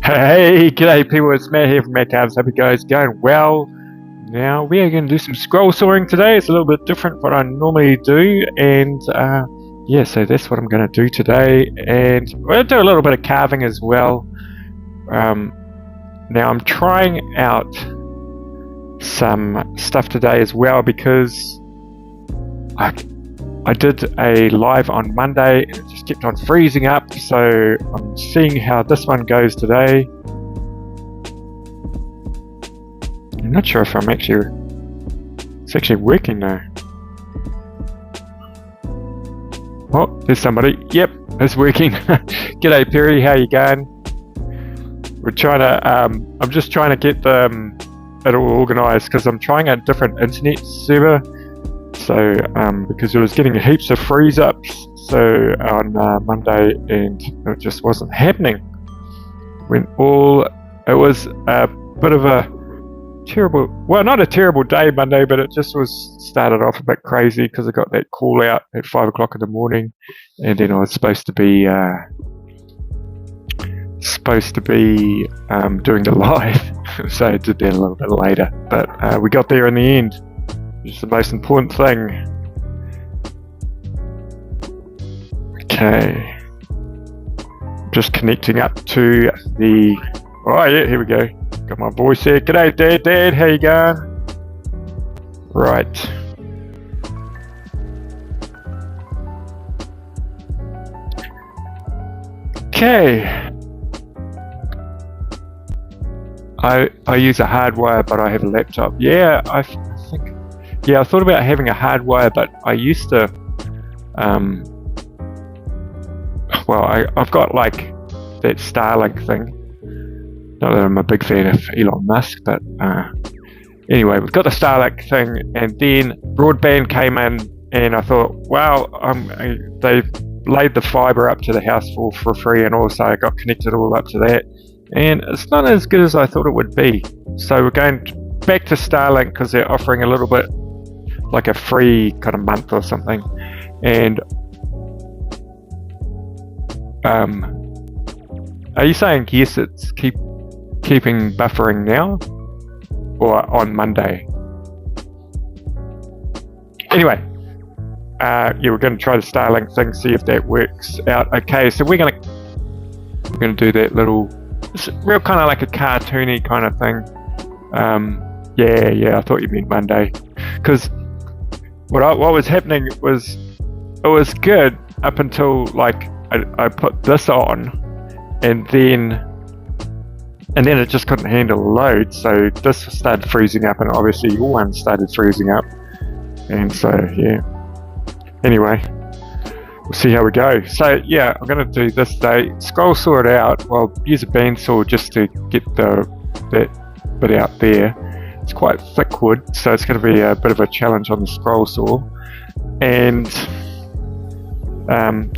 Hey, g'day people, it's Matt here from Matt Carves. Hope you guys going well. Now we are going to do some scroll sawing today. It's a little bit different from what I normally do, and yeah, so that's what I'm going to do today. And we're going to do a little bit of carving as well. Now I'm trying out some stuff today as well because I did a live on Monday and it just kept on freezing up, so I'm seeing how this one goes today. I'm not sure if it's actually working now. Oh, there's somebody. Yep, it's working. G'day Perry, how you going? We're trying to, I'm just trying to get it all organised because I'm trying a different internet server. So, because it was getting heaps of freeze ups on Monday, and it just wasn't happening. It was a bit of a terrible, well, not a terrible day Monday, but it just started off a bit crazy because I got that call out at 5 o'clock in the morning, and then I was supposed to be doing the live, so I did that a little bit later, but we got there in the end. It's the most important thing. Okay. Just connecting up to the... Oh yeah, here we go. Got my voice here. G'day Dad, how you going? Right. Okay. I use a hardwire, but I have a laptop. Yeah, I think... Yeah, I thought about having a hardwire, but I used to, I've got like that Starlink thing. Not that I'm a big fan of Elon Musk, but anyway, we've got the Starlink thing, and then broadband came in, and I thought, wow, they laid the fibre up to the house for free, and also I got connected all up to that, and it's not as good as I thought it would be. So we're going back to Starlink because they're offering a little bit like a free kind of month or something. And are you saying yes, it's keeping buffering now or on Monday? Anyway, yeah, we're going to try the Starlink thing, see if that works out. Okay, so we're going to do that little, it's real kind of like a cartoony kind of thing. Yeah, I thought you meant Monday, because what was happening was, it was good up until like I put this on, and then it just couldn't handle the load, so this started freezing up, and obviously your one started freezing up, and so yeah. Anyway, we'll see how we go. So yeah, I'm going to do this today. Scroll saw it out. Well, use a bandsaw just to get that bit out there. It's quite thick wood, so it's going to be a bit of a challenge on the scroll saw. And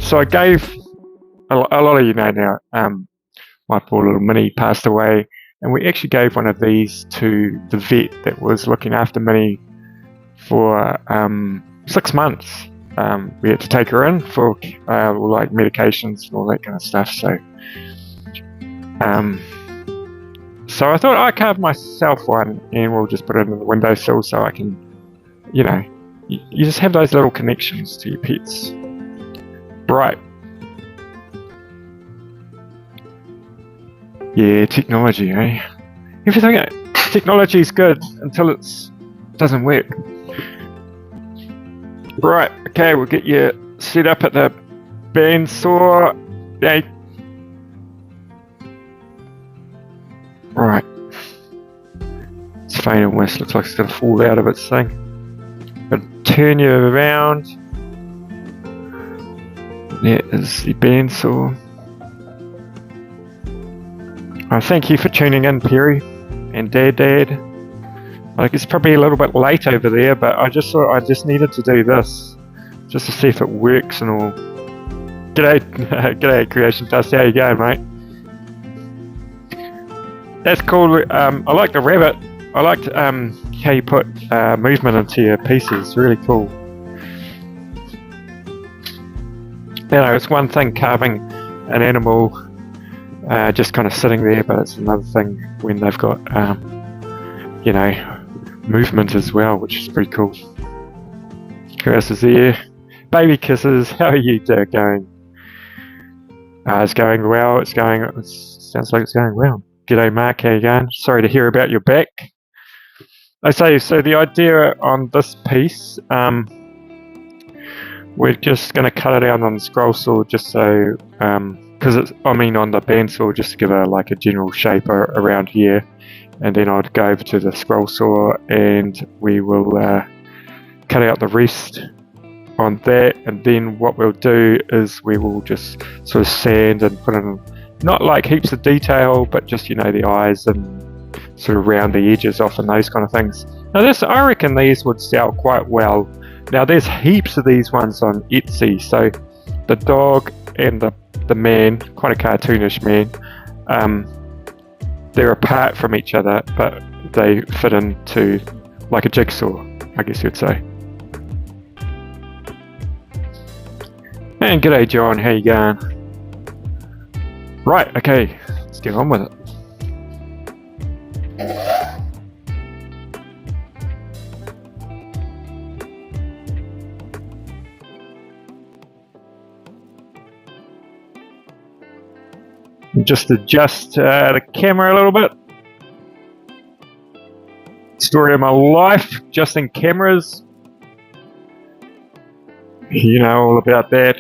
so I gave a lot of you know now, my poor little Minnie passed away, and we actually gave one of these to the vet that was looking after Minnie for 6 months. We had to take her in for like medications and all that kind of stuff. So I thought I'd carve myself one, and we'll just put it in the windowsill so I can, you know, you just have those little connections to your pets. Right. Yeah, technology, eh? Everything, technology is good until it doesn't work. Right, okay, we'll get you set up at the bandsaw. Yay. Right. It's faint west, looks like it's going to fall out of its thing. But turn you around. There is the bandsaw. Thank you for tuning in, Perry and Dad. Like, it's probably a little bit late over there, but I just thought I just needed to do this just to see if it works and all. G'day Creation Dust, how you going, mate? That's cool. I like the rabbit. I liked how you put movement into your pieces. Really cool. You know, it's one thing carving an animal just kind of sitting there, but it's another thing when they've got, you know, movement as well, which is pretty cool. Chris is there. Baby kisses. How are you going? It's going well. It sounds like it's going well. G'day, Mark. How you going? Sorry to hear about your back. I say, so the idea on this piece, we're just going to cut it out on the scroll saw, just so, because it's, I mean, on the bandsaw, just to give a like a general shape around here, and then I'd go over to the scroll saw, and we will cut out the rest on that, and then what we'll do is we will just sort of sand and put in, not like heaps of detail, but just, you know, the eyes and sort of round the edges off and those kind of things. Now this, I reckon these would sell quite well. Now there's heaps of these ones on Etsy, so the dog and the man, quite a cartoonish man, they're apart from each other, but they fit into like a jigsaw, I guess you'd say. And g'day John, how you going? Right, okay, let's get on with it. Just adjust the camera a little bit. Story of my life, adjusting cameras. You know all about that.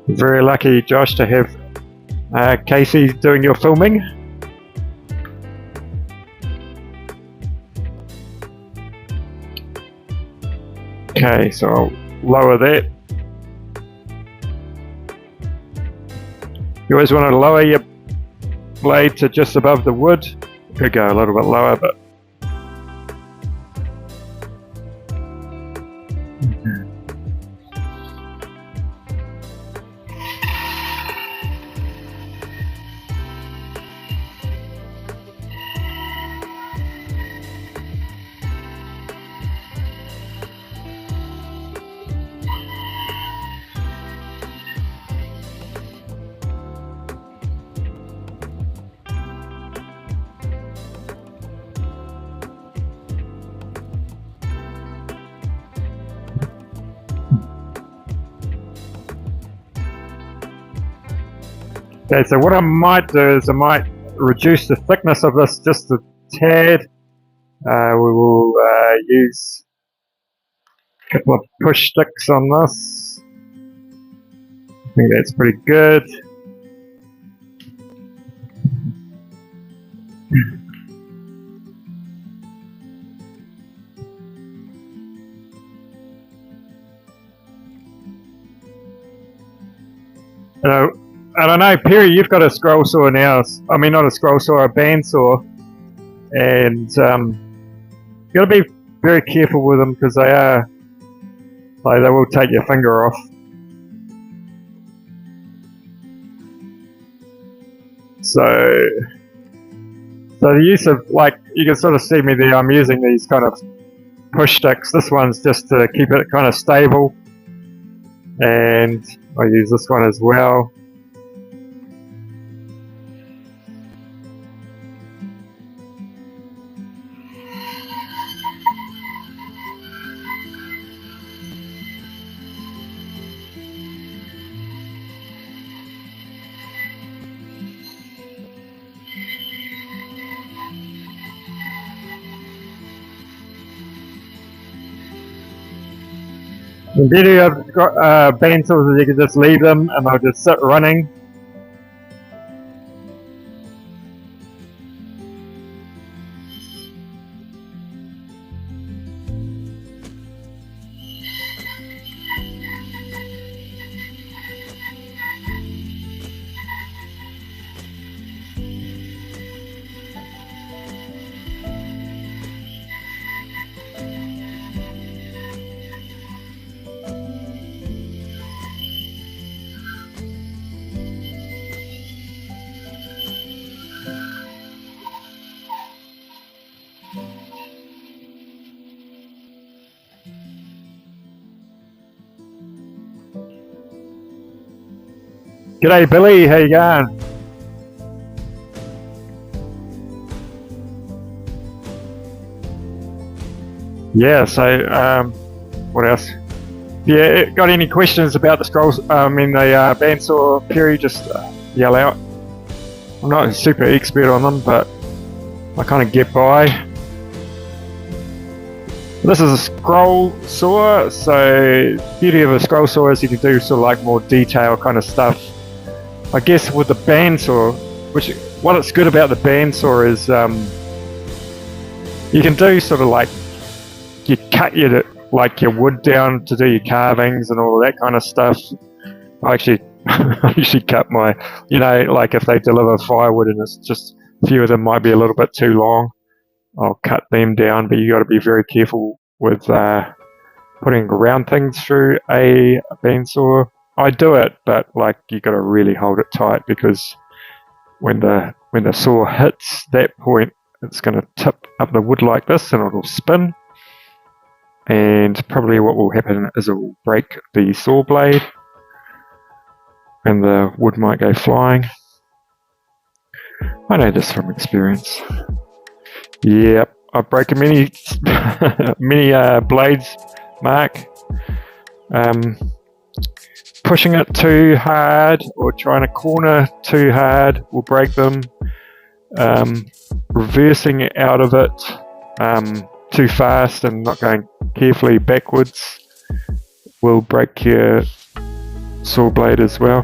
Very lucky, Josh, to have Casey doing your filming. Okay, so I'll lower that. You always want to lower your blade to just above the wood. Could go a little bit lower, but okay, so what I might do is I might reduce the thickness of this just a tad. We will use a couple of push sticks on this. I think that's pretty good. I don't know, Perry, you've got a scroll saw now. I mean, not a scroll saw, a bandsaw. And you've got to be very careful with them because they are, like, they will take your finger off. So the use of, like, you can sort of see me there, I'm using these kind of push sticks. This one's just to keep it kind of stable. And I'll use this one as well. The beauty of bandsaws is you can just leave them and they'll just sit running. G'day Billy, how you going? Yeah, so what else? Yeah, got any questions about the scrolls? The bandsaw, Perry, just yell out. I'm not a super expert on them, but I kind of get by. This is a scroll saw, so the beauty of a scroll saw is you can do sort of like more detail kind of stuff. I guess with the bandsaw, what's good about the bandsaw is you can do sort of like, you cut your wood down to do your carvings and all that kind of stuff. I usually cut my, like if they deliver firewood and it's just a few of them might be a little bit too long, I'll cut them down, but you got to be very careful with putting round things through a bandsaw. I do it, but like you got to really hold it tight, because when the saw hits that point, it's going to tip up the wood like this and it'll spin. And probably what will happen is it will break the saw blade and the wood might go flying. I know this from experience. Yep, I've broken many blades, Mark. Pushing it too hard or trying to corner too hard will break them. Reversing out of it too fast and not going carefully backwards will break your saw blade as well.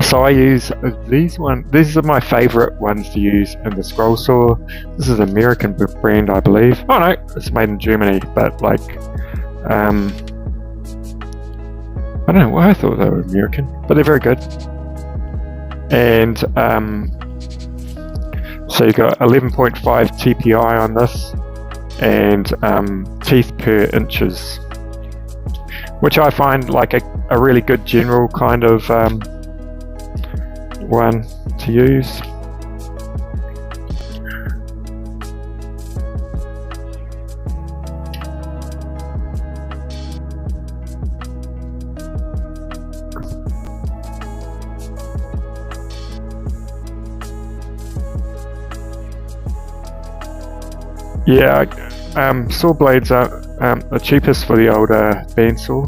So I use these ones. These are my favourite ones to use in the scroll saw. This is an American brand, I believe. Oh no, it's made in Germany, but like, I don't know why I thought they were American, but they're very good. And so you've got 11.5 TPI on this, and teeth per inches, which I find like a really good general kind of one to use. Yeah, saw blades are the cheapest for the older bandsaw.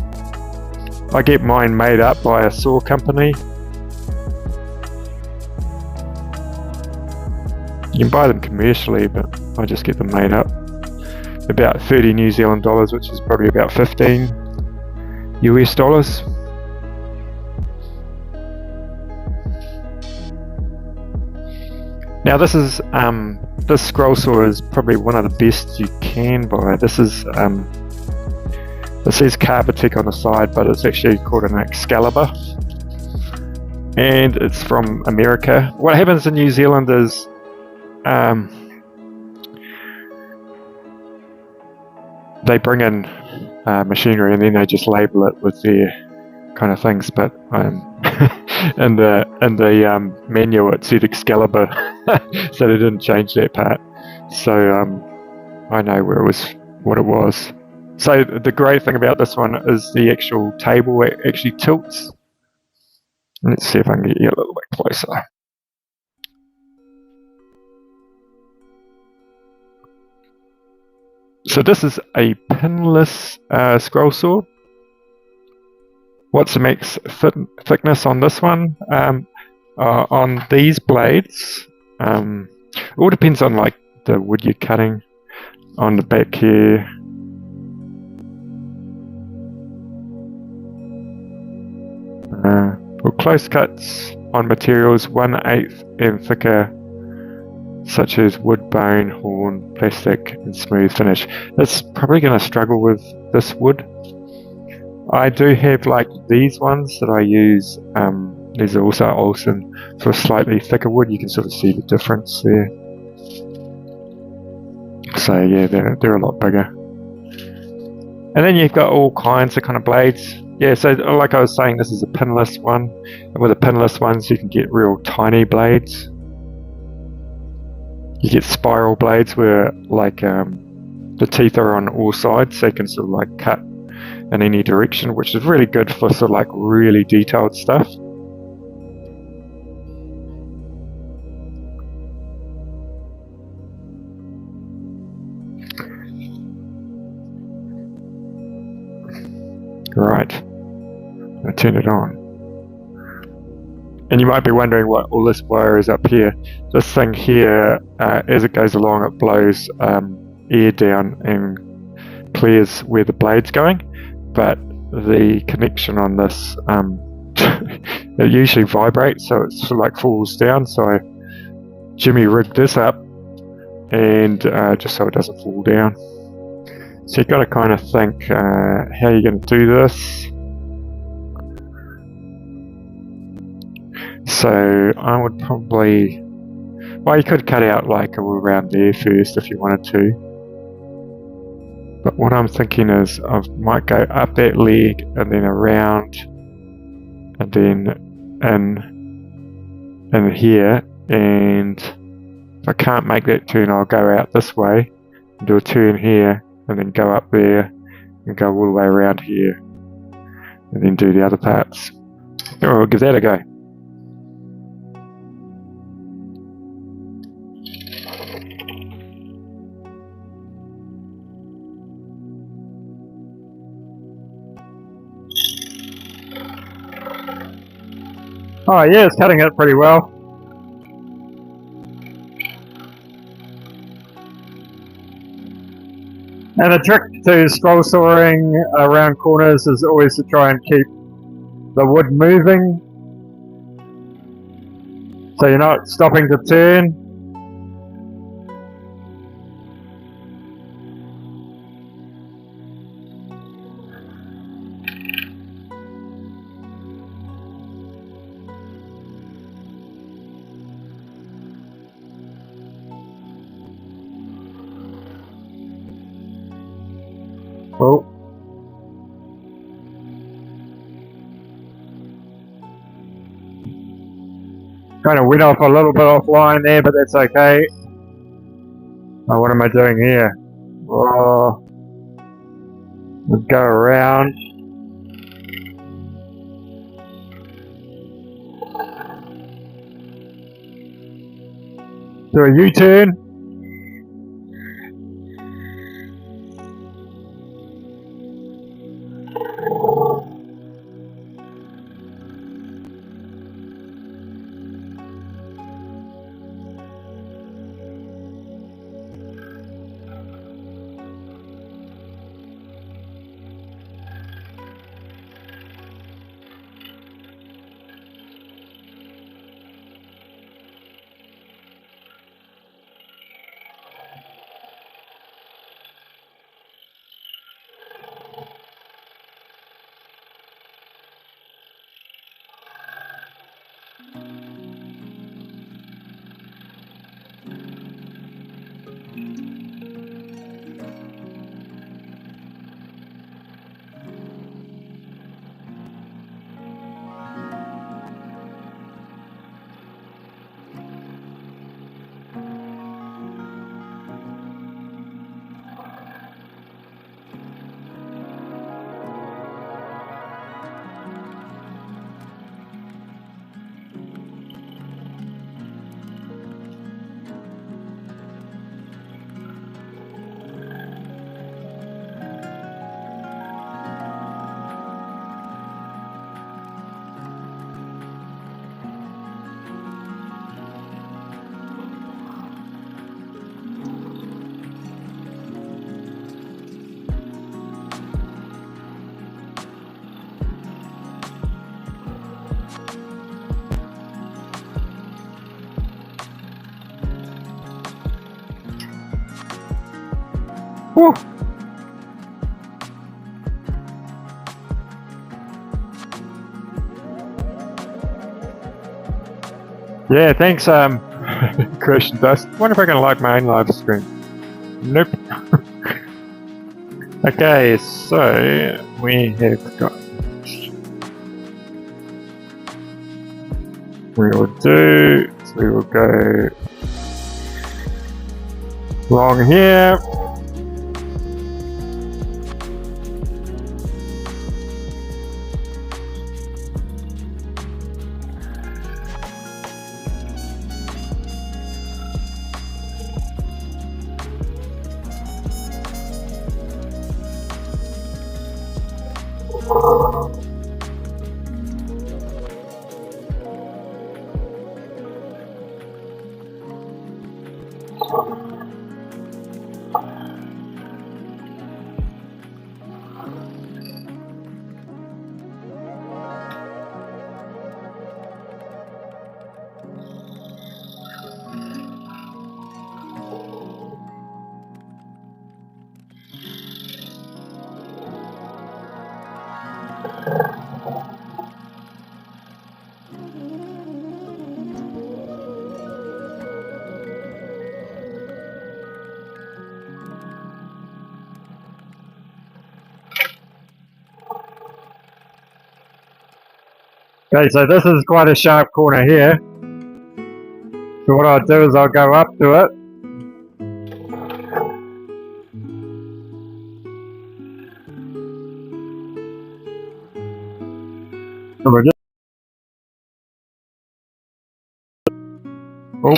I get mine made up by a saw company. You can buy them commercially, but I just get them made up. About 30 New Zealand dollars, which is probably about 15 US dollars. Now this is this scroll saw is probably one of the best you can buy. This is it says Carbotech on the side, but it's actually called an Excalibur, and it's from America. What happens in New Zealand is they bring in machinery and then they just label it with their kind of things, but in the manual it said Excalibur, so they didn't change that part. So I know what it was. So the great thing about this one is the actual table actually tilts. Let's see if I can get you a little bit closer. So this is a pinless scroll saw. What's the max thickness on this one? On these blades, it all depends on like the wood you're cutting. On the back here, for close cuts on materials 1/8 and thicker, such as wood, bone, horn, plastic, and smooth finish. It's probably going to struggle with this wood. I do have like these ones that I use. These are also Olsen for slightly thicker wood. You can sort of see the difference there. So yeah, they're a lot bigger. And then you've got all kinds of kind of blades. Yeah, so like I was saying, this is a pinless one. And with the pinless ones, you can get real tiny blades. You get spiral blades where like the teeth are on all sides, so you can sort of like cut in any direction, which is really good for sort of like really detailed stuff. Right, I turn it on. And you might be wondering what all this wire is up here. This thing here, as it goes along, it blows air down and clears where the blade's going. But the connection on this, it usually vibrates, so it sort of like falls down. So I Jimmy rigged this up, and just so it doesn't fall down. So you've got to kind of think how you're going to do this. So I would probably, well, you could cut out like around there first if you wanted to. But what I'm thinking is I might go up that leg and then around and then in here, and if I can't make that turn, I'll go out this way and do a turn here and then go up there and go all the way around here and then do the other parts. Oh, we'll give that a go. Oh yeah, it's cutting it pretty well. And the trick to scroll sawing around corners is always to try and keep the wood moving, so you're not stopping to turn. Oh. Kind of went off a little bit offline there, but that's okay. Oh, what am I doing here? Oh. We'll go around. Do a U-turn. Whew. Yeah, thanks, Christian Dust. Wonder if I can like my own live stream. Nope. Okay, so we have got. We will go along here. Okay, so this is quite a sharp corner here. So what I'll do is I'll go up to it. So we're just... Oh.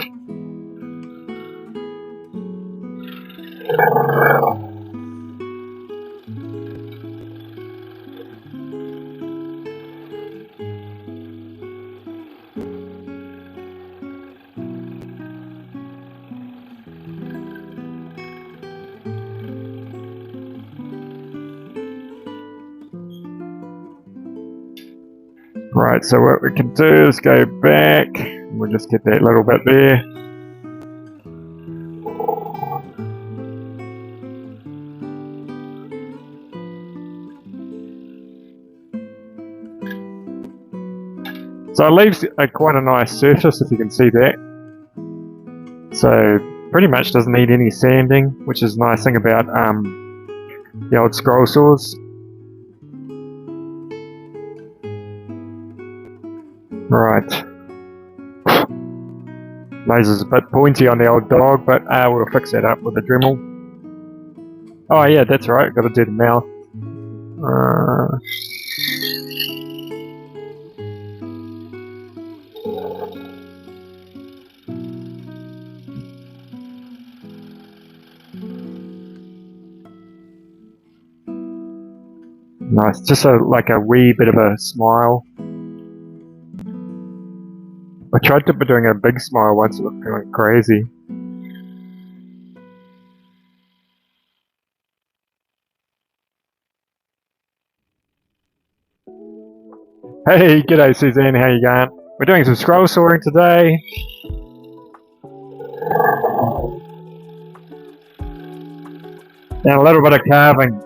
Right, so what we can do is go back. We'll just get that little bit there. So it leaves quite a nice surface, if you can see that. So pretty much doesn't need any sanding, which is a nice thing about the old scroll saws. Right. Nose is a bit pointy on the old dog, but we'll fix that up with the Dremel. Oh yeah, that's right, got to do the mouth. Nice, just like a wee bit of a smile. I tried doing a big smile once, it was going crazy. Hey, g'day Suzanne, how you going? We're doing some scroll sawing today. And a little bit of carving.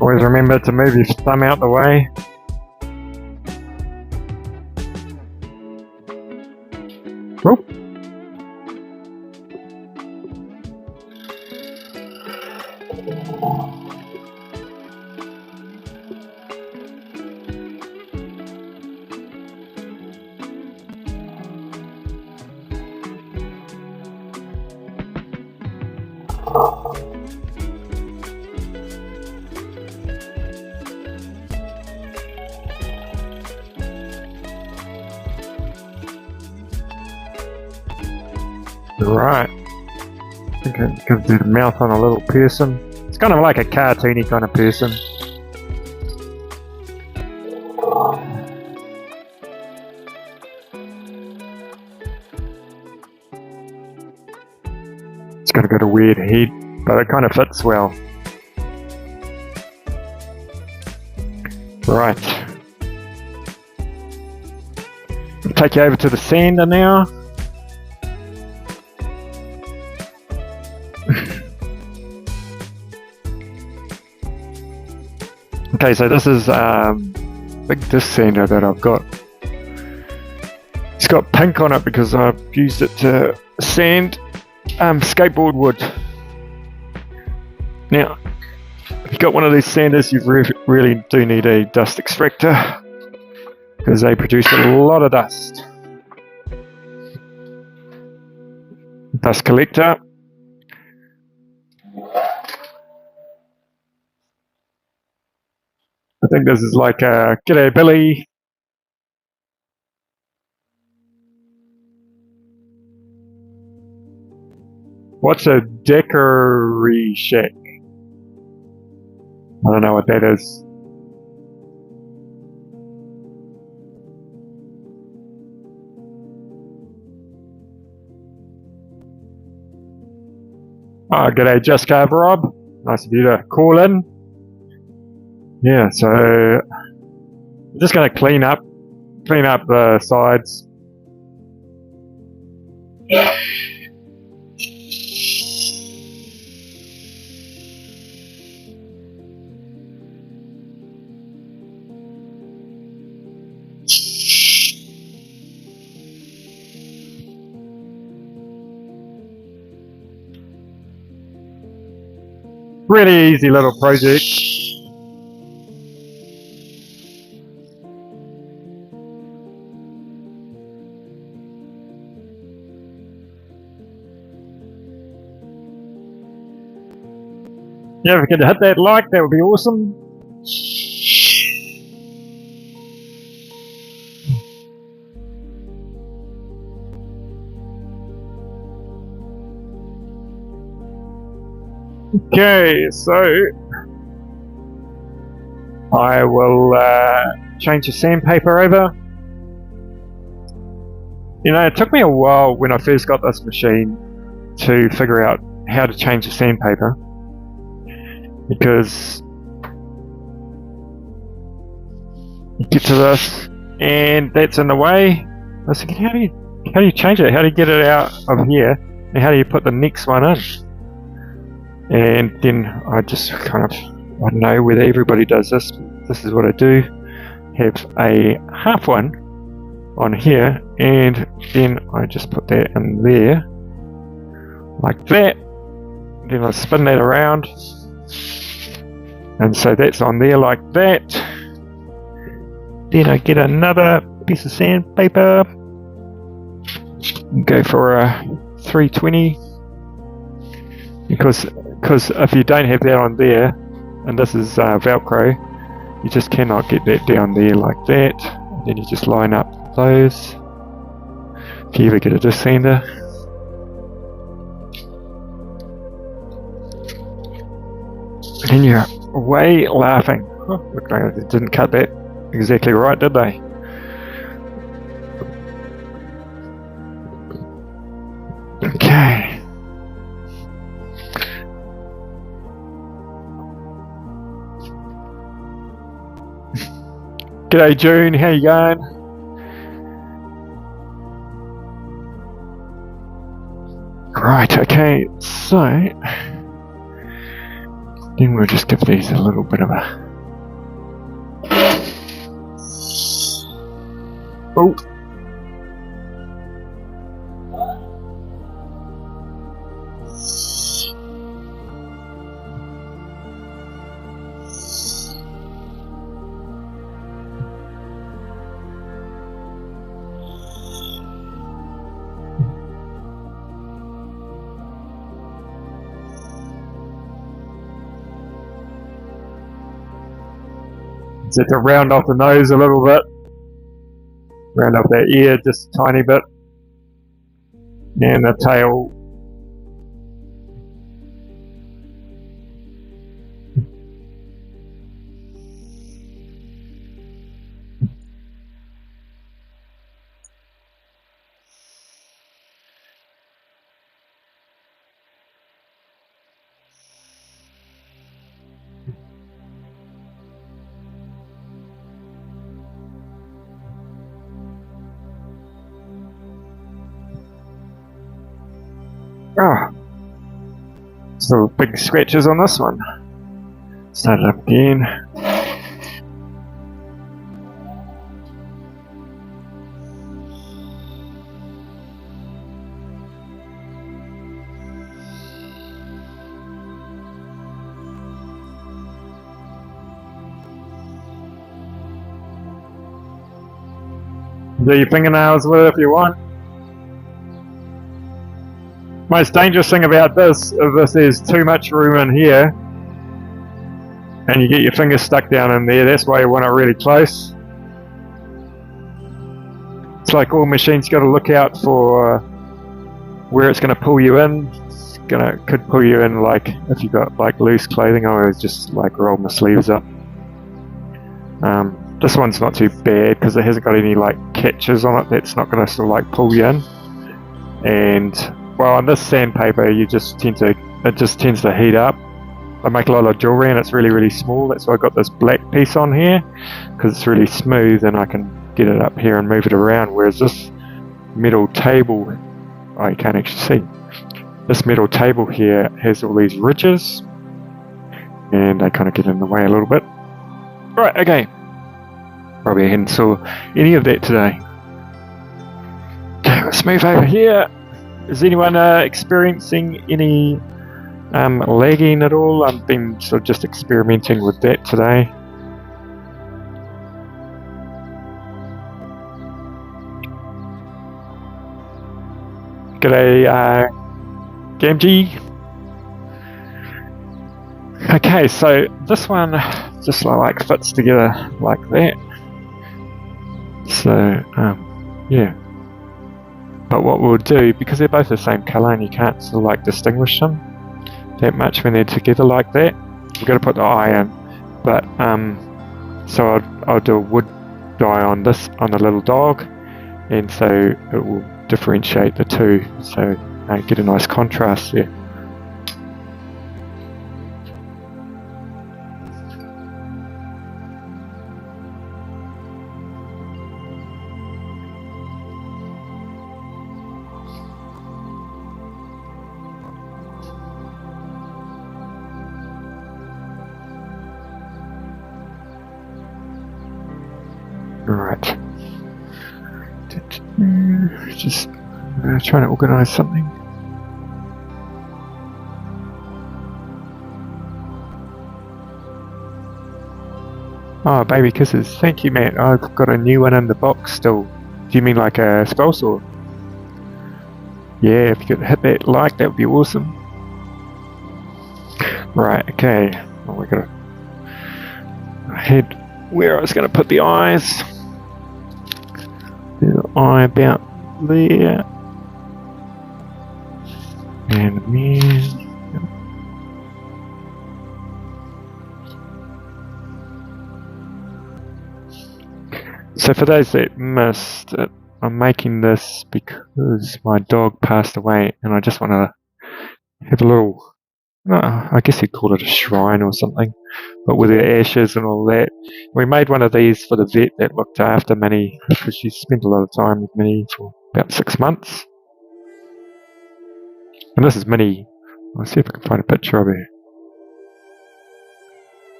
Always remember to move your thumb out the way. Oop. Right. I think I can do the mouth on a little person. It's kind of like a cartoony kind of person. It's got a weird head, but it kind of fits well. Right. I'll take you over to the sander now. Okay, so this is big disc sander that I've got. It's got pink on it because I've used it to sand skateboard wood. Now, if you've got one of these sanders, you really do need a dust extractor because they produce a lot of dust. Dust collector. I think this is like a g'day Billy. What's a Rotary Shank? I don't know what that is. Oh, g'day, Just Carve Rob. Nice of you to call in. Yeah, so I'm just going to clean up the sides. Really easy little project. Yeah, if we could hit that like, that would be awesome. Okay, so I will change the sandpaper over. You know, it took me a while when I first got this machine to figure out how to change the sandpaper, because you get to this and that's in the way. I was thinking, how do you change it? How do you get it out of here? And how do you put the next one in? And then I just kind of, I don't know whether everybody does this. This is what I do. Have a half one on here, and then I just put that in there, like that. Then I spin that around, and so that's on there like that. Then I get another piece of sandpaper, go for a 320, because if you don't have that on there, and this is Velcro, you just cannot get that down there like that. And then you just line up those. If you ever get a disc sander. And you're away laughing. Oh, looked like they didn't cut that exactly right, did they? Okay. G'day June, how you going? Right, okay, so then we'll just give these a little bit of a... Oh! So to round off the nose a little bit, round off that ear just a tiny bit, and the tail. Oh, so big scratches on this one. Start it up again. Do your fingernails with it if you want. Most dangerous thing about this, if there's too much room in here and you get your fingers stuck down in there, that's why you want it really close. It's like all machines got to look out for where it's going to pull you in. It's could pull you in, like if you got like loose clothing. I always just like roll my sleeves up. This one's not too bad because it hasn't got any like catches on it that's not going to sort of like pull you in. And well, on this sandpaper you just tend to it just tends to heat up. I make a lot of jewelry and it's really, really small. That's why I got this black piece on here, because it's really smooth and I can get it up here and move it around. Whereas this metal table, you can't actually see. This metal table here has all these ridges and they kind of get in the way a little bit. Right, okay. Probably I hadn't saw any of that today. Okay, let's move over here. Is anyone experiencing any lagging at all? I've been sort of just experimenting with that today. G'day, Gamgee. Okay, so this one just like fits together like that. So, yeah. But what we'll do, because they're both the same colour and you can't sort of like distinguish them that much when they're together like that, we're going to put the eye in. But so I'll do a wood dye on this, on the little dog, and so it will differentiate the two, so get a nice contrast there. Right. Just trying to organise something. Oh, baby kisses. Thank you, Matt. I've got a new one in the box still. Do you mean like a spell sword? Yeah, if you could hit that like, that would be awesome. Right, okay. Well, we got I had where I was going to put the eyes. The eye about there. And then so for those that missed it, I'm making this because my dog passed away and I just want to have a little, I guess you'd call it a shrine or something, but with the ashes and all that. We made one of these for the vet that looked after Minnie, because she spent a lot of time with Minnie for about 6 months. And this is Minnie. I'll see if I can find a picture of her.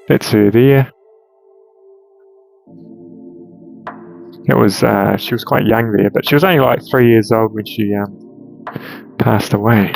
That's her there. It was she was quite young there, but she was only like 3 years old when she passed away.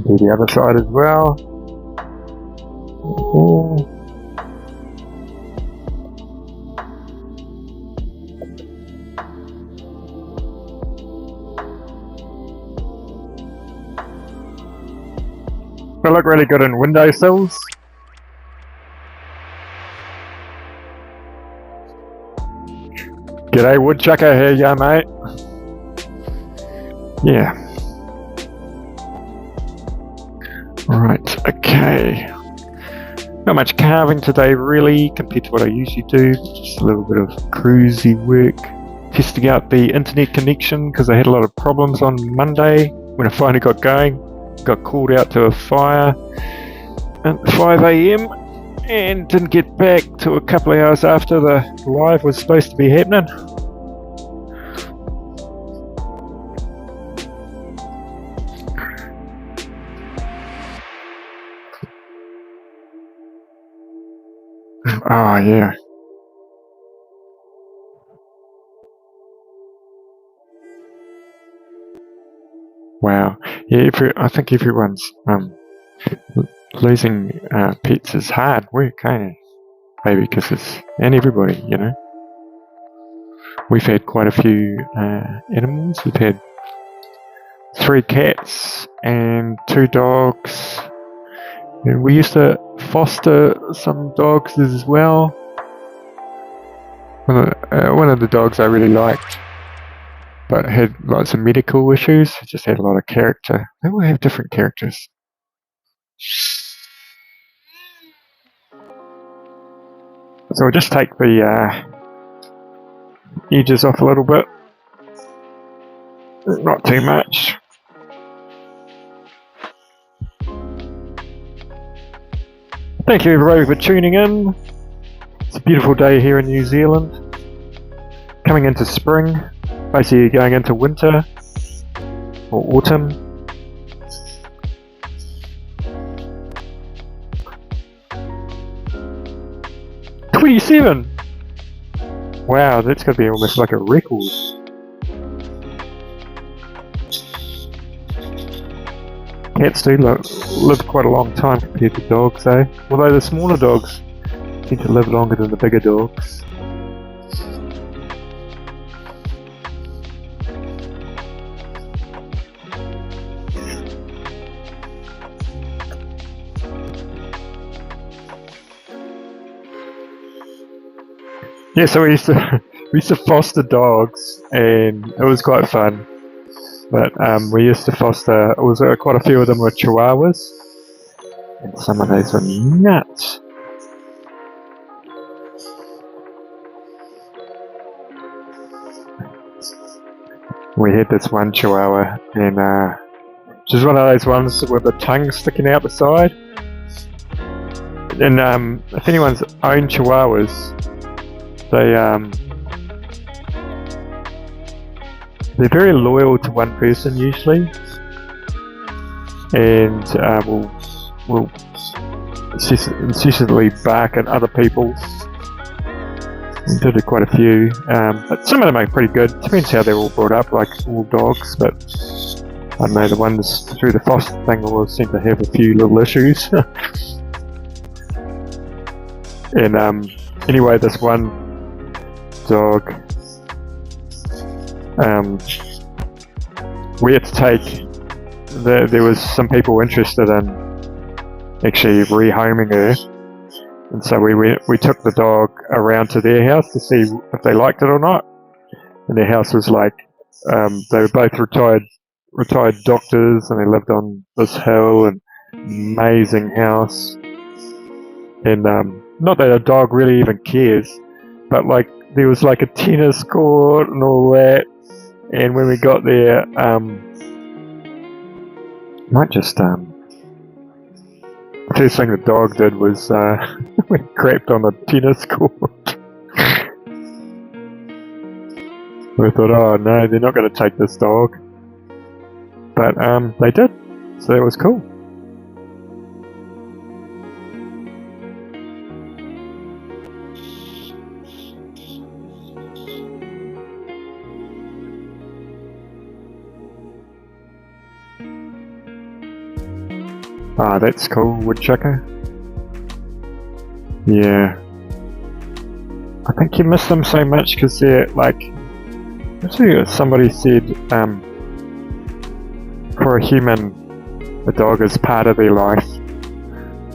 Do the other side as well. They look really good in windowsills. G'day woodchucker, here ya mate. Yeah. Right, okay. Not much carving today really compared to what I usually do. Just a little bit of cruisy work. Testing out the internet connection because I had a lot of problems on Monday when I finally got going. Got called out to a fire at 5 AM and didn't get back till a couple of hours after the live was supposed to be happening. Oh, yeah. Wow. Yeah, I think everyone's losing pets is hard work, ain't it? Baby kisses. And everybody, you know. We've had quite a few animals. We've had 3 cats and 2 dogs. And we used to foster some dogs as well. One of the dogs I really liked, but had lots of medical issues. It just had a lot of character. They all have different characters. So we'll just take the edges off a little bit. Not too much. Thank you everybody for tuning in. It's a beautiful day here in New Zealand. Coming into spring, basically going into winter or autumn. $27! Wow, that's going to be almost like a record. Cats do live quite a long time compared to dogs, eh? Although the smaller dogs tend to live longer than the bigger dogs. Yeah, so we used to foster dogs, and it was quite fun. But we used to foster, quite a few of them were Chihuahuas, and some of those were nuts. We had this one Chihuahua, and she's one of those ones with the tongue sticking out the side. And if anyone's owned Chihuahuas, they're very loyal to one person usually, and will incessantly bark at other people. We did quite a few, but some of them are pretty good. Depends how they're all brought up, like all dogs. But I don't know, the ones through the foster thing always seem to have a few little issues. And anyway, this one dog, we had to take, there was some people interested in actually rehoming her, and so we took the dog around to their house to see if they liked it or not. And their house was like, they were both retired doctors, and they lived on this hill, and amazing house. And not that a dog really even cares, but like there was like a tennis court and all that. And when we got there, might just the first thing the dog did was we crapped on the tennis court. We thought, oh no, they're not going to take this dog, but they did, so that was cool. Ah, that's cool, woodchucker. Yeah. I think you miss them so much because they're like, actually somebody said, for a human, a dog is part of their life.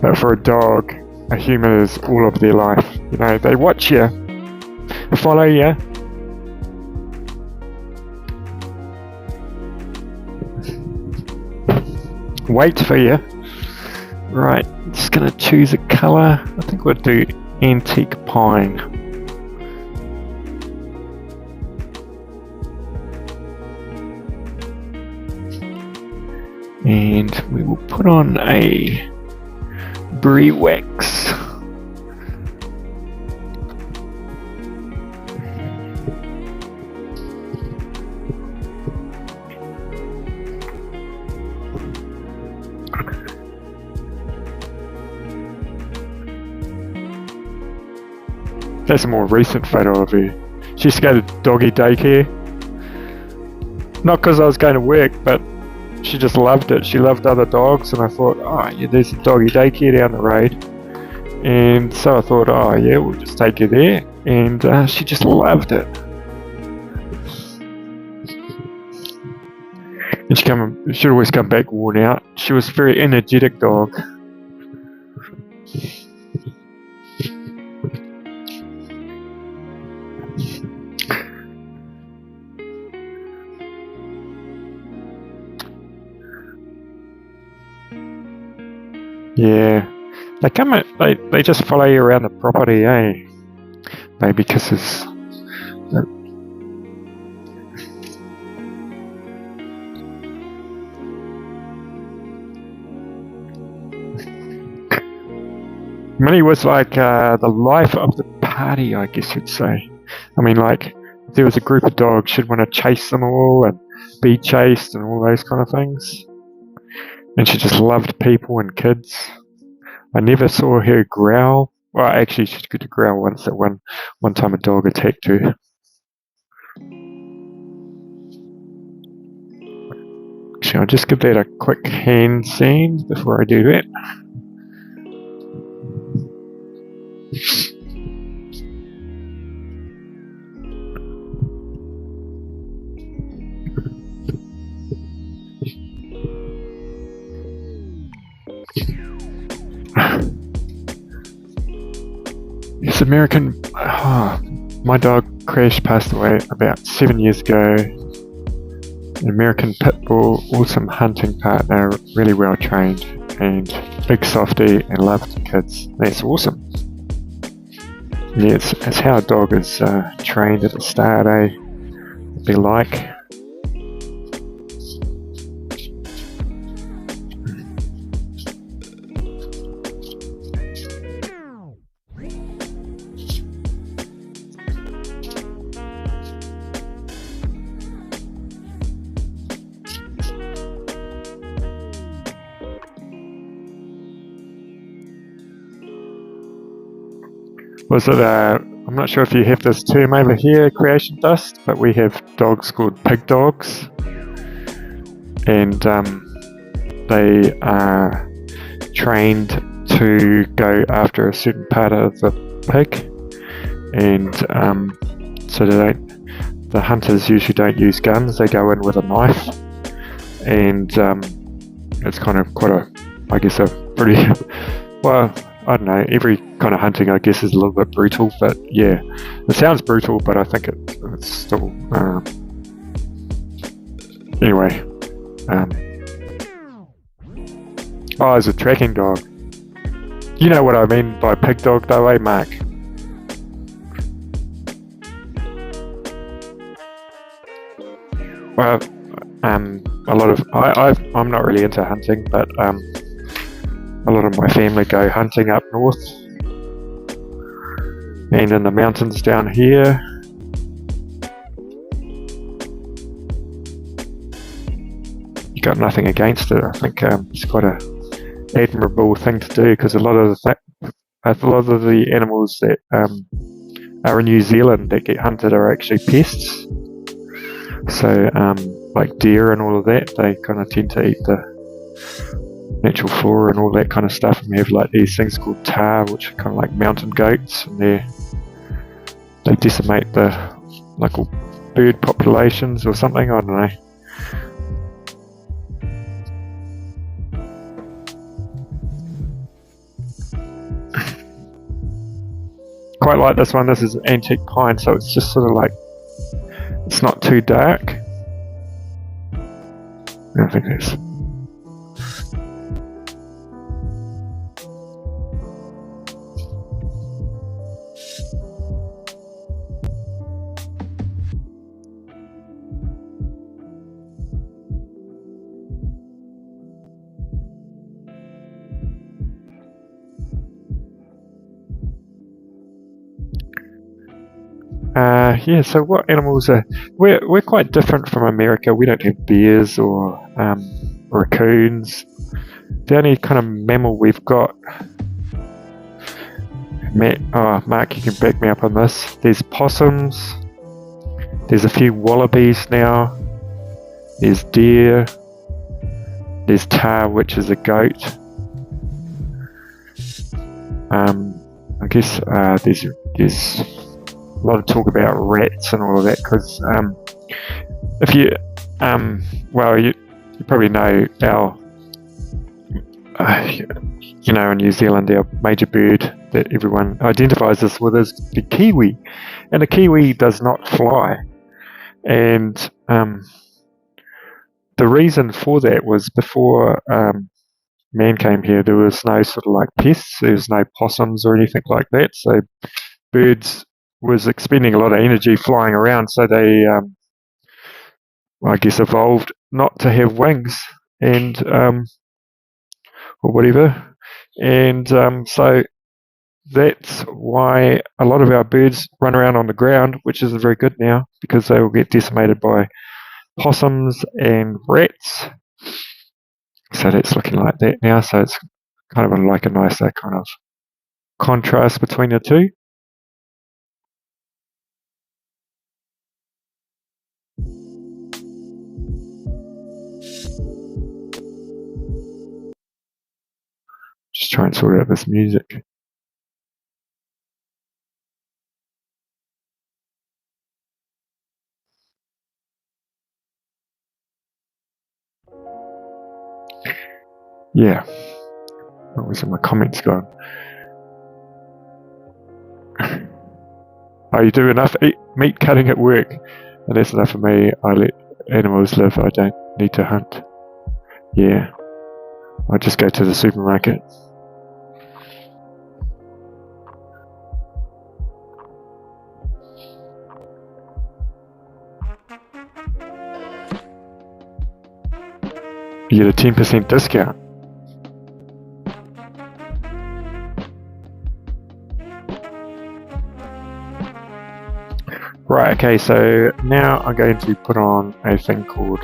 But for a dog, a human is all of their life. You know, they watch you, follow you. Wait for you. Right, just gonna choose a colour. I think we'll do antique pine. And we will put on a brie wax. That's a more recent photo of her. She used to go to doggy daycare. Not because I was going to work, but she just loved it. She loved other dogs, and I thought, oh yeah, there's a doggy daycare down the road. And so I thought, oh yeah, we'll just take her there. And she just loved it. And she'd always come back worn out. She was a very energetic dog. Yeah, they just follow you around the property, eh? Baby kisses. Minnie was like the life of the party, I guess you'd say. I mean, like, if there was a group of dogs, she'd want to chase them all and be chased and all those kind of things. And she just loved people and kids. I never saw her growl. Well, actually, she could growl once at one time a dog attacked her. Actually, I'll just give that a quick hand scene before I do that. This American, my dog Crash passed away about 7 years ago. An American pit bull, awesome hunting partner, really well trained, and big softy and loved kids. That's awesome. Yeah, it's how a dog is trained at the start, eh? It'd be like. Was it I'm not sure if you have this term over here, creation dust, but we have dogs called pig dogs, and they are trained to go after a certain part of the pig, and so the hunters usually don't use guns, they go in with a knife, and it's kind of quite a pretty, well, I don't know, every kind of hunting I guess is a little bit brutal, but yeah, it sounds brutal, but I think it's still, anyway, it's a tracking dog. You know what I mean by pig dog though, eh, Mark? Well, I'm not really into hunting, but a lot of my family go hunting up north and in the mountains down here. You got nothing against it. I think it's quite a admirable thing to do, because a lot of the animals that are in New Zealand that get hunted are actually pests. So like deer and all of that, they kind of tend to eat the natural flora and all that kind of stuff, and we have like these things called tar, which are kind of like mountain goats, and they decimate the local bird populations or something, I don't know. Quite like this one. This is antique pine, so it's just sort of like, it's not too dark. I think that's yeah, so what animals are... We're quite different from America. We don't have bears or raccoons. The only kind of mammal we've got... Mark, you can back me up on this. There's possums. There's a few wallabies now. There's deer. There's tar, which is a goat. I guess there's a lot of talk about rats and all of that, because if you you probably know our, in New Zealand, our major bird that everyone identifies us with is the kiwi, and the kiwi does not fly. And the reason for that was before man came here, there was no sort of like pests, there was no possums or anything like that, so birds was expending a lot of energy flying around, so they I guess evolved not to have wings and or whatever, and so that's why a lot of our birds run around on the ground, which isn't very good now because they will get decimated by possums and rats. So that's looking like that now, so it's kind of like a nicer kind of contrast between the two. Just try and sort out this music. Yeah. Where's my comments gone? Oh, you do enough meat cutting at work, and that's enough for me. I let animals live. I don't need to hunt. Yeah. I just go to the supermarket. You get a 10% discount. Right, okay, so now I'm going to put on a thing called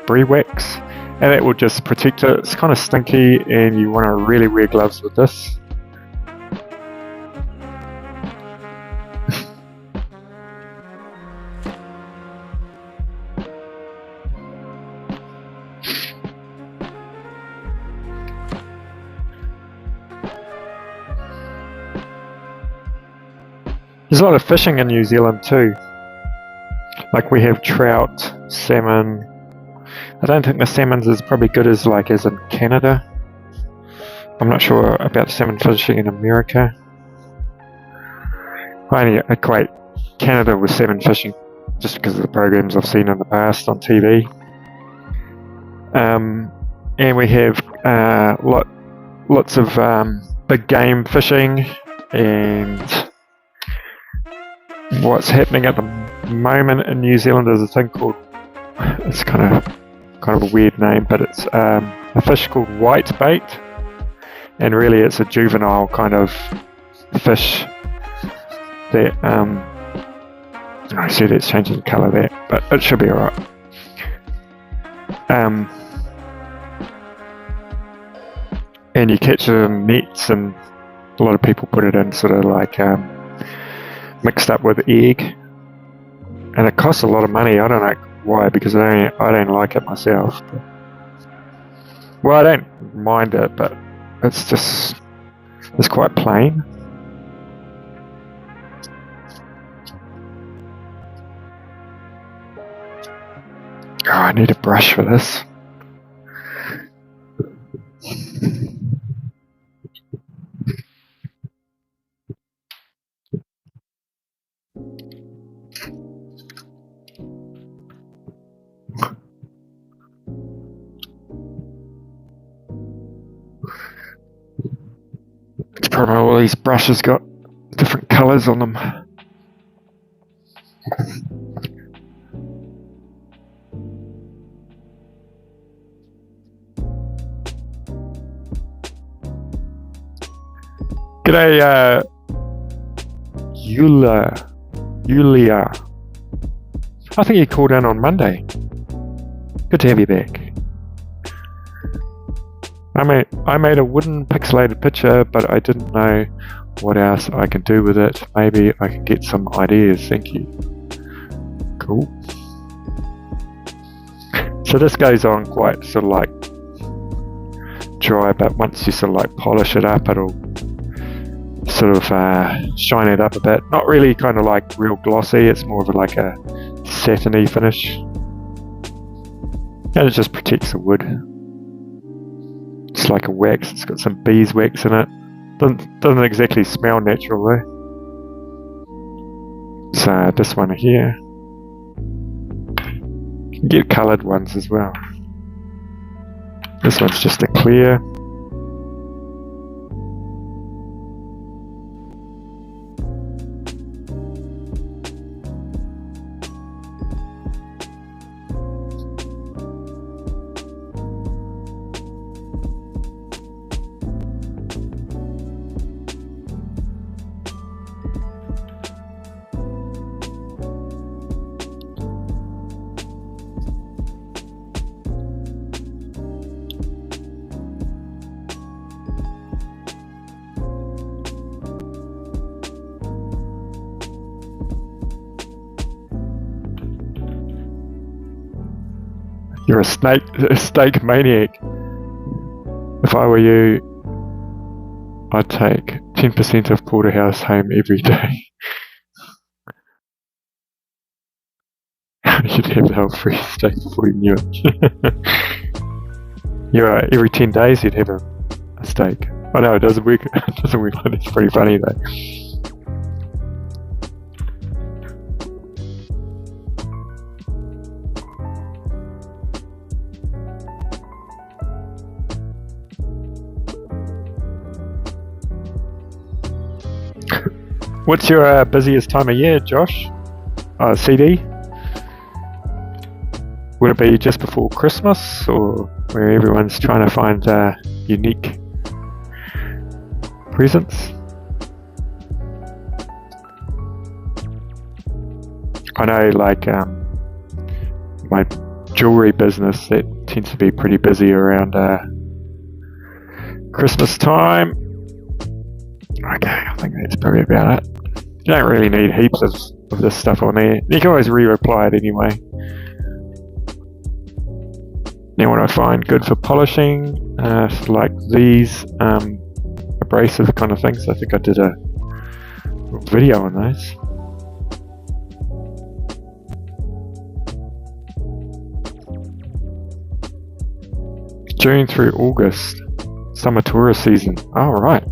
brie wax, and it will just protect it. It's kind of stinky, and you want to really wear gloves with this. There's a lot of fishing in New Zealand too. Like we have trout, salmon. I don't think the salmon's as probably good as in Canada. I'm not sure about salmon fishing in America. I only equate Canada with salmon fishing just because of the programs I've seen in the past on TV. And we have lots of big game fishing, and what's happening at the moment in New Zealand is a thing called, it's kind of a weird name, but it's a fish called whitebait, and really it's a juvenile kind of fish that I see that's changing colour there, but it should be alright. And you catch it in nets, and a lot of people put it in sort of like mixed up with egg, and it costs a lot of money. I don't know why, because I don't like it myself. But, well, I don't mind it, but it's quite plain. Oh, I need a brush for this. It's probably all these brushes got different colours on them. G'day, Yulia. I think you called in on Monday. Good to have you back. I made a wooden pixelated picture, but I didn't know what else I can do with it. Maybe I can get some ideas. Thank you. Cool. So this goes on quite sort of like dry, but once you sort of like polish it up, it'll sort of shine it up a bit. Not really kind of like real glossy, it's more of like a satiny finish. And it just protects the wood. It's like a wax. It's got some beeswax in it. Doesn't exactly smell natural though. So this one here. You can get coloured ones as well. This one's just a clear. You're a steak maniac. If I were you, I'd take 10% of porterhouse home every day. You'd have the whole free steak before you knew it. Every 10 days you'd have a steak. I know it doesn't work. It doesn't work like that. It's pretty funny though. What's your busiest time of year, Josh? CD? Would it be just before Christmas, or where everyone's trying to find unique presents? I know, like my jewellery business, that tends to be pretty busy around Christmas time. Okay, I think that's probably about it. You don't really need heaps of this stuff on there. You can always re-reply it anyway. Now what I find good for polishing, like these abrasive kind of things. I think I did a video on those. June through August, summer tourist season. Oh, right.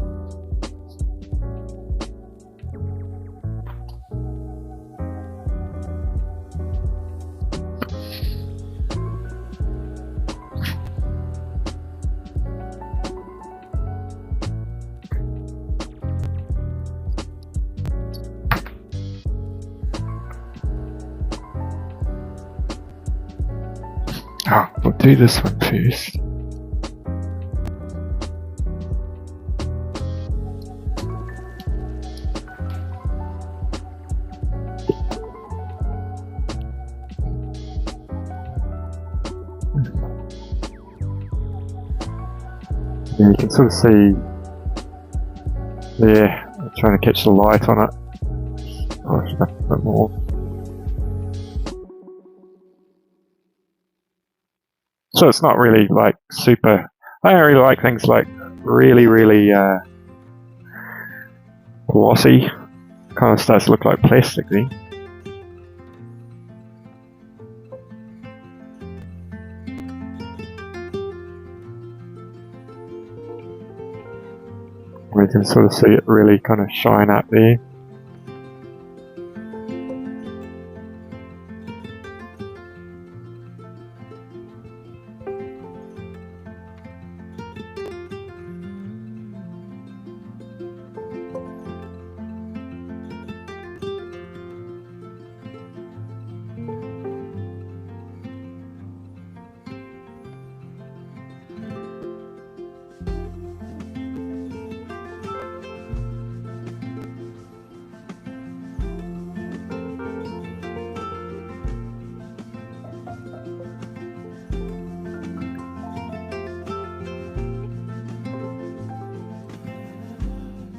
Oh, we'll do this one first. Yeah, you can sort of see there, I'm trying to catch the light on it. Oh, a bit more. So it's not really like super, I don't really like things like really glossy, kind of starts to look like plastic then. We can sort of see it really kind of shine up there.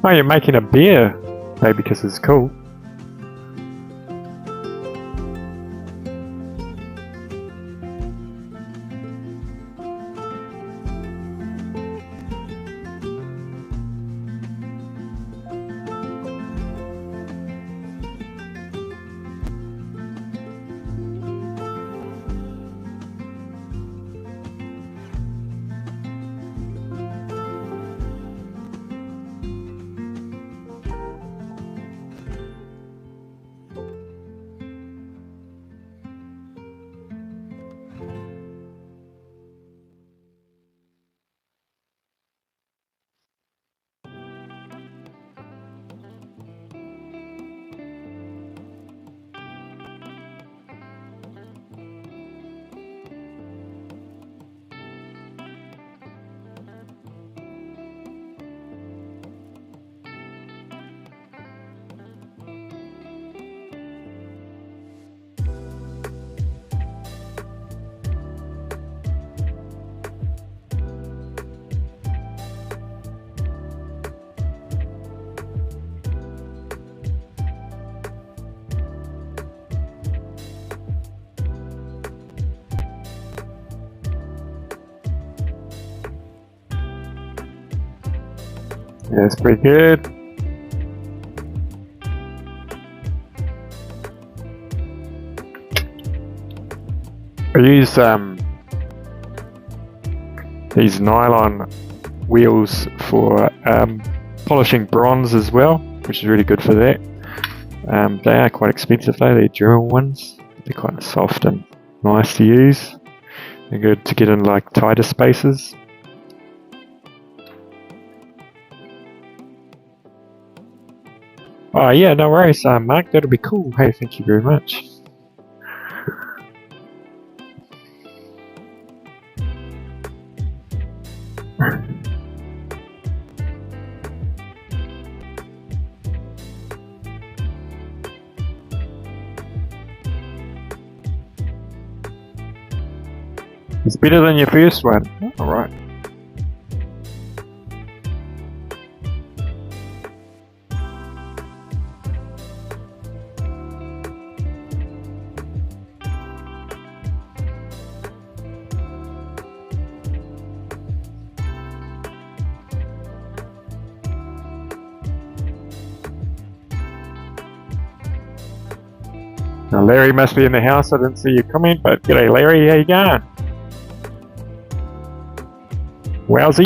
Oh, you're making a beer, maybe because it's cool. Yeah, it's pretty good. I use these nylon wheels for polishing bronze as well, which is really good for that. They are quite expensive though, they're Dremel ones. They're quite soft and nice to use. They're good to get in like tighter spaces. Oh yeah, no worries, Mark, that'll be cool. Hey, thank you very much. It's better than your first one. Alright. Now Larry must be in the house, I didn't see your comment, but g'day Larry, how you going? Wowsy!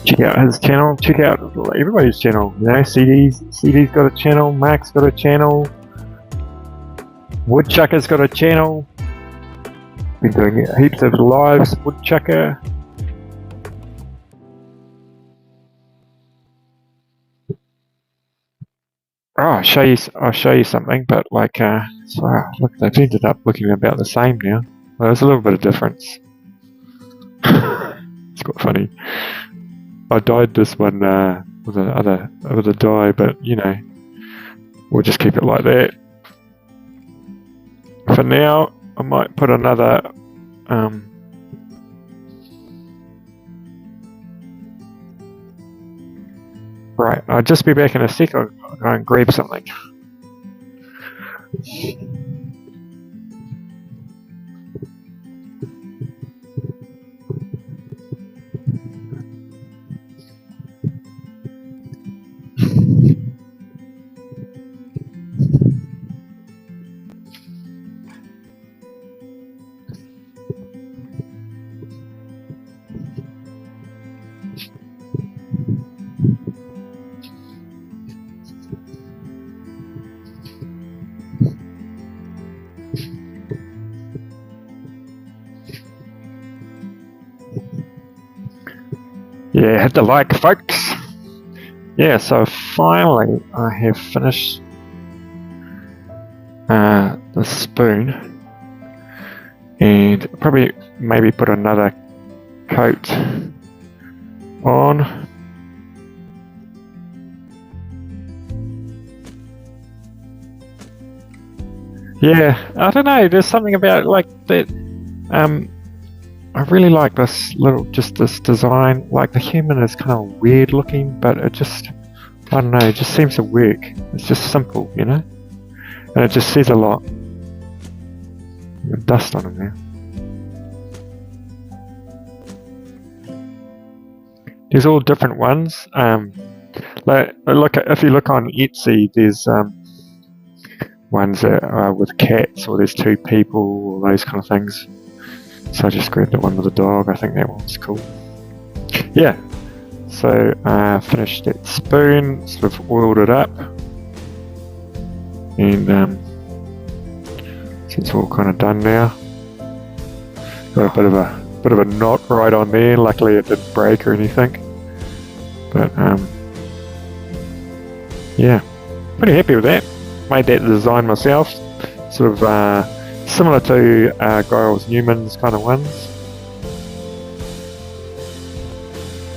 Check out his channel, check out everybody's channel, you know, CD's got a channel, Mark's got a channel, Woodchucker's got a channel, been doing heaps of lives, Woodchucker. Oh, I'll show you something, but like, so, look, they've ended up looking about the same now. Well, there's a little bit of difference. It's quite funny. I dyed this one with a dye, but you know, we'll just keep it like that. For now, I might put another right, I'll just be back in a sec. I'll go and grab something. Yeah, hit the like, folks. Yeah, so finally I have finished the spoon, and probably maybe put another coat on. Yeah, I don't know, there's something about like that. I really like this this design. Like the human is kind of weird looking, but it just, I don't know, it just seems to work. It's just simple, you know? And it just says a lot. Dust on him now. There's all different ones. Like, if you look on Etsy, there's ones that are with cats, or there's two people, or those kind of things. So I just grabbed the one with the dog. I think that one's cool. Yeah. So finished that spoon. Sort of oiled it up, and so it's all kind of done now. Got a bit of a knot right on there. Luckily, it didn't break or anything. But yeah, pretty happy with that. Made that design myself. Sort of. Similar to Giles Newman's kind of ones.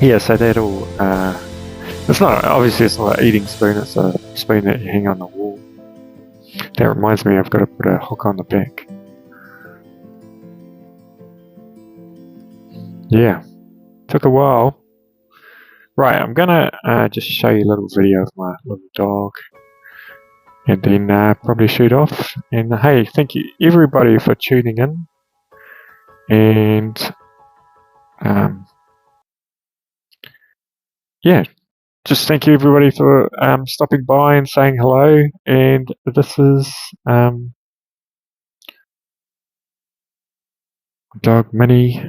Yeah, so that'll, it's not an eating spoon, it's a spoon that you hang on the wall. That reminds me, I've got to put a hook on the back. Yeah, took a while. Right, I'm gonna just show you a little video of my little dog, and then probably shoot off. And hey, thank you everybody for tuning in, and yeah, just thank you everybody for stopping by and saying hello. And this is Dog Mini.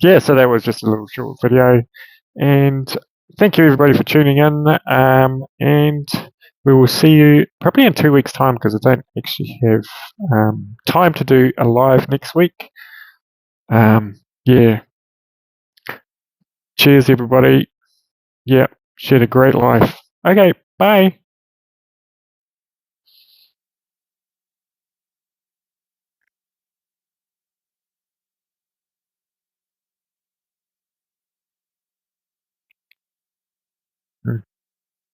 Yeah, so that was just a little short video. And thank you everybody for tuning in. And we will see you probably in 2 weeks' time because I don't actually have time to do a live next week. Yeah. Cheers, everybody. Yeah, she had a great life. Okay, bye.